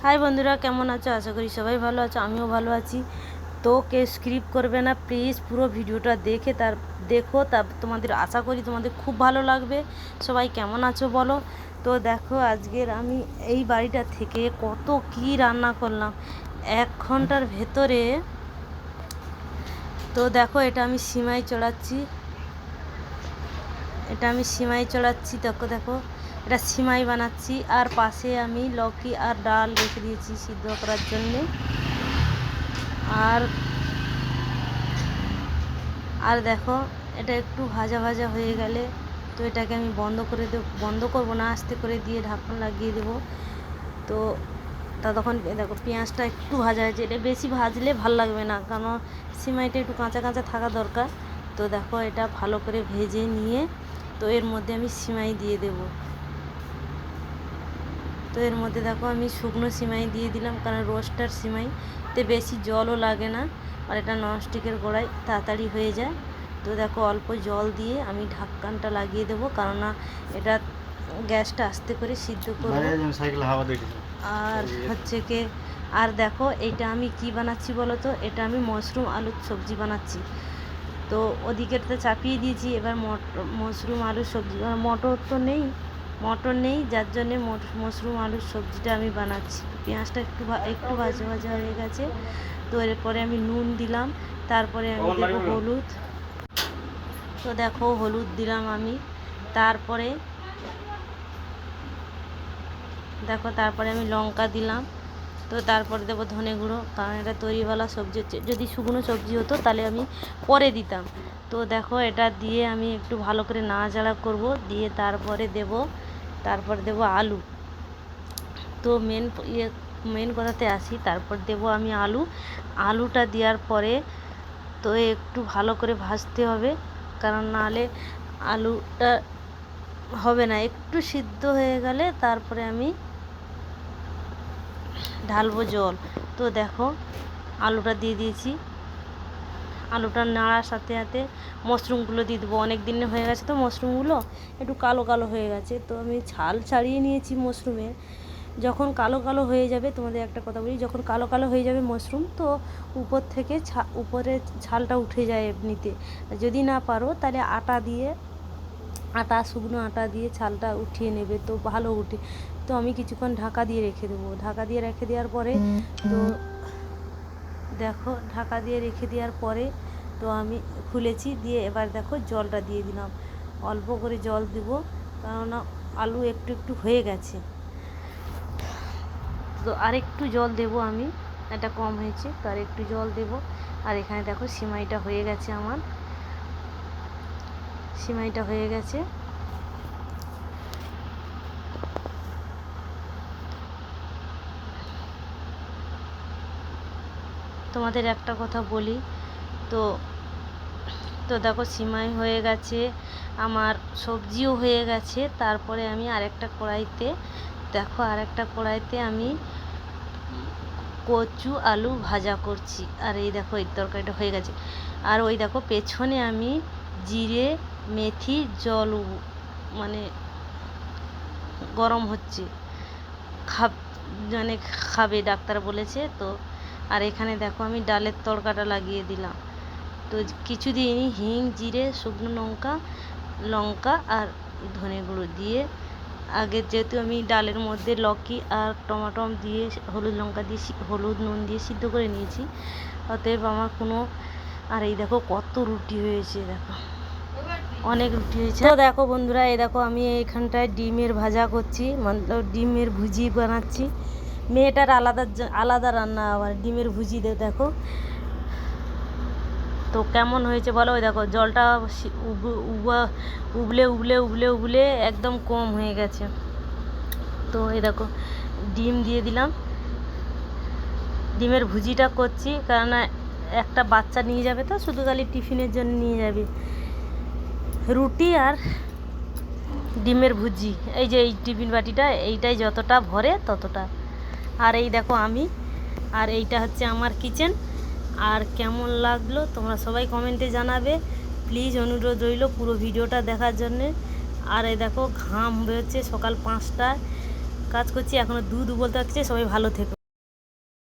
High বন্ধুরা, কেমন আছো? আশা করি সবাই ভালো আছো, আমিও ভালো আছি। তো কে স্ক্রিপ্ট করবে না, প্লিজ পুরো ভিডিওটা দেখো তোমাদের আশা করি তোমাদের খুব ভালো লাগবে। সবাই কেমন আছো বলো। তো দেখো, আজকের আমি এই বাড়িটা থেকে কত কি রান্না করলাম 1 ঘন্টার ভেতরে। তো দেখো, এটা আমি সিমাই চড়াচ্ছি। দেখো দেখো, এটা সিমাই বানাচ্ছি। আর পাশে আমি লৌকি আর ডাল রেখে দিয়েছি সিদ্ধ করার জন্যে। আর আর দেখো, এটা একটু ভাজা ভাজা হয়ে গেলে তো এটাকে আমি বন্ধ করবো না, আস্তে করে দিয়ে ঢাকন লাগিয়ে দেবো। তো ততক্ষণ দেখো, পেঁয়াজটা একটু ভাজা হয়েছে। এটা বেশি ভাজলে ভাল লাগবে না, কারণ সিমাইটা একটু কাঁচা কাঁচা থাকা দরকার। তো দেখো, এটা ভালো করে ভেজে নিয়ে তো এর মধ্যে আমি সিমাই দিয়ে দেব। তো এর মধ্যে দেখো, আমি শুকনো সিমাই দিয়ে দিলাম, কারণ রোস্টার সিমাইতে বেশি জলও লাগে না, আর এটা ননস্টিকের কড়াই তাড়াতাড়ি হয়ে যায়। তো দেখো, অল্প জল দিয়ে আমি ঢাকনাটা লাগিয়ে দেবো, কেননা এটা গ্যাসটা আস্তে করে সিদ্ধ করবো। আর হচ্ছে কি, আর দেখো, এইটা আমি কি বানাচ্ছি বলো তো, এটা আমি মাশরুম আলুর সবজি বানাচ্ছি। তো ওদিকেরটা চাপিয়ে দিয়েছি, এবার মাশরুম আলুর সবজি। মটর নেই, যার জন্যে মাশরুম আলুর সবজিটা আমি বানাচ্ছি। পেঁয়াজটা একটু ভাজা ভাজা হয়ে গেছে। তো এরপরে আমি নুন দিলাম, তারপরে আমি দেবো হলুদ। তো দেখো, হলুদ দিলাম আমি। তারপরে আমি লঙ্কা দিলাম। তো তারপরে দেবো ধনে গুঁড়ো, কারণ এটা তরিওয়ালা সবজি হচ্ছে। যদি শুকনো সবজি হতো তাহলে আমি পরে দিতাম। তো দেখো, এটা দিয়ে আমি একটু ভালো করে নাড়াচাড়া করব, দিয়ে তারপরে দেবো আলু। তো মেন কথাতে আসি, তারপর দেবো আমি আলুটা দেওয়ার পরে তো একটু ভালো করে ভাজতে হবে, কারণ নাহলে আলুটা হবে না। একটু সিদ্ধ হয়ে গেলে তারপরে আমি ঢালবো জল। তো দেখো, আলুটা দিয়ে দিয়েছি। আলুটা নাড়ার সাথে সাথে মাশরুমগুলো দিয়ে দেবো। অনেক দিনে হয়ে গেছে তো মাশরুমগুলো একটু কালো কালো হয়ে গেছে, তো আমি ছাল ছাড়িয়ে নিয়েছি মাশরুমের। যখন কালো কালো হয়ে যাবে, তোমাদের একটা কথা বলি, যখন কালো কালো হয়ে যাবে মাশরুম, তো উপর থেকে উপরে ছালটা উঠে যায় এমনিতে। যদি না পারো তাহলে শুকনো আটা দিয়ে ছালটা উঠিয়ে নেবে, তো ভালো উঠে। তো আমি কিছুক্ষণ ঢাকা দিয়ে রেখে দেওয়ার পরে তো দেখো, ঢাকা দিয়ে রেখে দেওয়ার পরে তো আমি খুলেছি, দিয়ে এবার দেখো জলটা দিয়ে দিলাম। অল্প করে জল দেব, কেননা আলু একটু একটু হয়ে গেছে। তো আরেকটু জল দেব আমি, এটা কম হয়েছে, তো আরেকটু জল দেব। আর এখানে দেখো, সিমাইটা হয়ে গেছে আমার। তোমাদের একটা কথা বলি, তো দেখো, সিমাই হয়ে গেছে আমার, সবজিও হয়ে গেছে। তারপরে আমি আরেকটা কড়াইতে আমি কচু আলু ভাজা করছি। আর এই দেখো, এই তরকারিটা হয়ে গেছে। আর ওই দেখো, পেছনে আমি জিরে মেথি জল মানে গরম হচ্ছে, খাবে ডাক্তার বলেছে তো। আর এখানে দেখো, আমি ডালের তড়কাটা লাগিয়ে দিলাম। তো কিছু দিইনি, হিং, জিরে, শুকনো লঙ্কা আর ধনে গুঁড়ো দিয়ে, আগে যেহেতু আমি ডালের মধ্যে লৌকি আর টমাটো দিয়ে হলুদ নুন দিয়ে সিদ্ধ করে নিয়েছি, অতএব আমার কোনো। আর এই দেখো, কত রুটি হয়েছে, দেখো অনেক রুটি হয়েছে। তো দেখো বন্ধুরা, এই দেখো, আমি এইখানটায় ডিমের ভাজা করছি, ডিমের ভুজি বানাচ্ছি। মেয়েটার আলাদা রান্না, আবার ডিমের ভুজি দেখো। তো কেমন হয়েছে বলো। ওই দেখো, জলটা উবলে একদম কম হয়ে গেছে। তো এই দেখো, ডিম দিয়ে দিলাম। ডিমের ভুজিটা করছি, কারণ একটা বাচ্চা নিয়ে যাবে, তো শুধু খালি টিফিনের জন্য নিয়ে যাবে। রুটি আর ডিমের ভুজি, এই যে এই টিফিন বাটিটা, এইটাই যতটা ভরে ততটা। আর এই দেখো আর এইটা হচ্ছে আমার কিচেন। আর কেমন লাগলো তোমরা সবাই কমেন্টে জানাবে, প্লিজ অনুরোধ রইল পুরো ভিডিওটা দেখার জন্যে। আর এই দেখো, ঘাম বেরোচ্ছে সকাল 5টায়। কাজ করছি, এখনও দুধ বলতে হচ্ছে। সবাই ভালো থেকো।